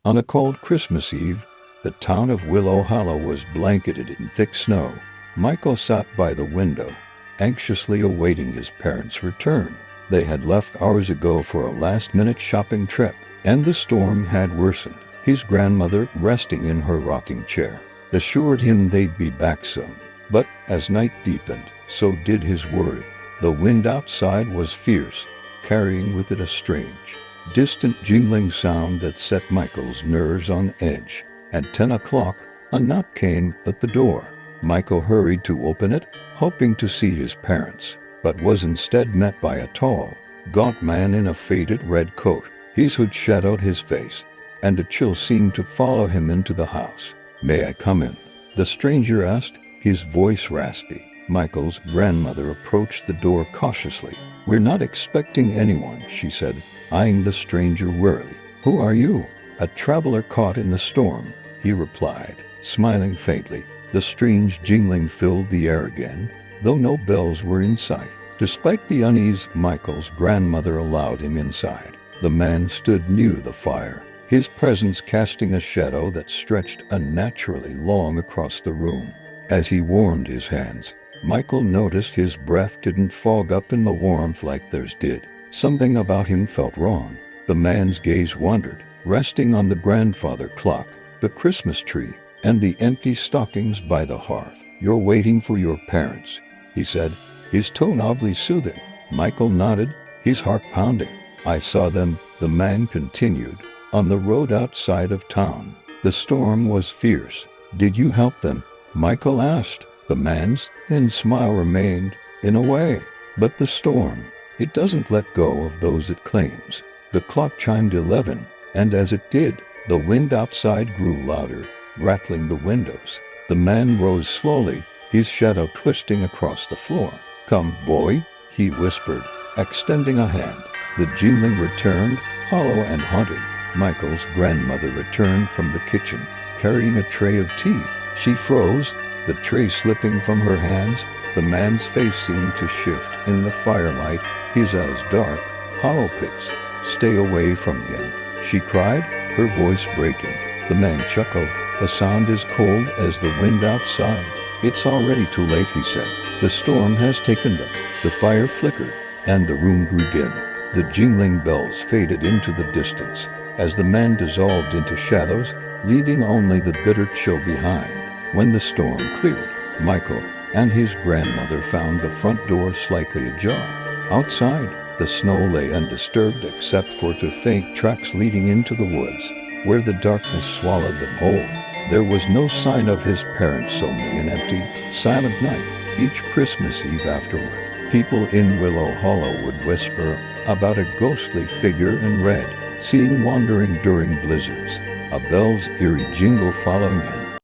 On a cold Christmas Eve, the town of Willow Hollow was blanketed in thick snow. Michael sat by the window, anxiously awaiting his parents' return. They had left hours ago for a last-minute shopping trip, and the storm had worsened. His grandmother, resting in her rocking chair, assured him they'd be back soon. But as night deepened, so did his worry. The wind outside was fierce, carrying with it a strange, distant jingling sound that set Michael's nerves on edge. At 10 o'clock, a knock came at the door. Michael hurried to open it, hoping to see his parents, but was instead met by a tall, gaunt man in a faded red coat. His hood shadowed his face, and a chill seemed to follow him into the house. "May I come in?" the stranger asked, his voice raspy. Michael's grandmother approached the door cautiously. "We're not expecting anyone," she said, eyeing the stranger warily. "Who are you?" "A traveler caught in the storm," he replied, smiling faintly. The strange jingling filled the air again, though no bells were in sight. Despite the unease, Michael's grandmother allowed him inside. The man stood near the fire, his presence casting a shadow that stretched unnaturally long across the room. As he warmed his hands, Michael noticed his breath didn't fog up in the warmth like theirs did. Something about him felt wrong. The man's gaze wandered, resting on the grandfather clock, the Christmas tree, and the empty stockings by the hearth. "You're waiting for your parents," he said, his tone oddly soothing. Michael nodded, his heart pounding. "I saw them," the man continued, "on the road outside of town. The storm was fierce." "Did you help them?" Michael asked. The man's thin smile remained, "In a way. But the storm, it doesn't let go of those it claims." The clock chimed 11, and as it did, the wind outside grew louder, rattling the windows. The man rose slowly, his shadow twisting across the floor. "Come, boy," he whispered, extending a hand. The jingling returned, hollow and haunting. Michael's grandmother returned from the kitchen, carrying a tray of tea. She froze, the tray slipping from her hands. The man's face seemed to shift in the firelight, his eyes dark, hollow pits. "Stay away from him," she cried, her voice breaking. The man chuckled, a sound as cold as the wind outside. "It's already too late," he said. "The storm has taken them." The fire flickered, and the room grew dim. The jingling bells faded into the distance, as the man dissolved into shadows, leaving only the bitter chill behind. When the storm cleared, Michael and his grandmother found the front door slightly ajar. Outside, the snow lay undisturbed except for two faint tracks leading into the woods, where the darkness swallowed them whole. There was no sign of his parents, only an empty, silent night. Each Christmas Eve afterward, people in Willow Hollow would whisper about a ghostly figure in red, seen wandering during blizzards, a bell's eerie jingle following him,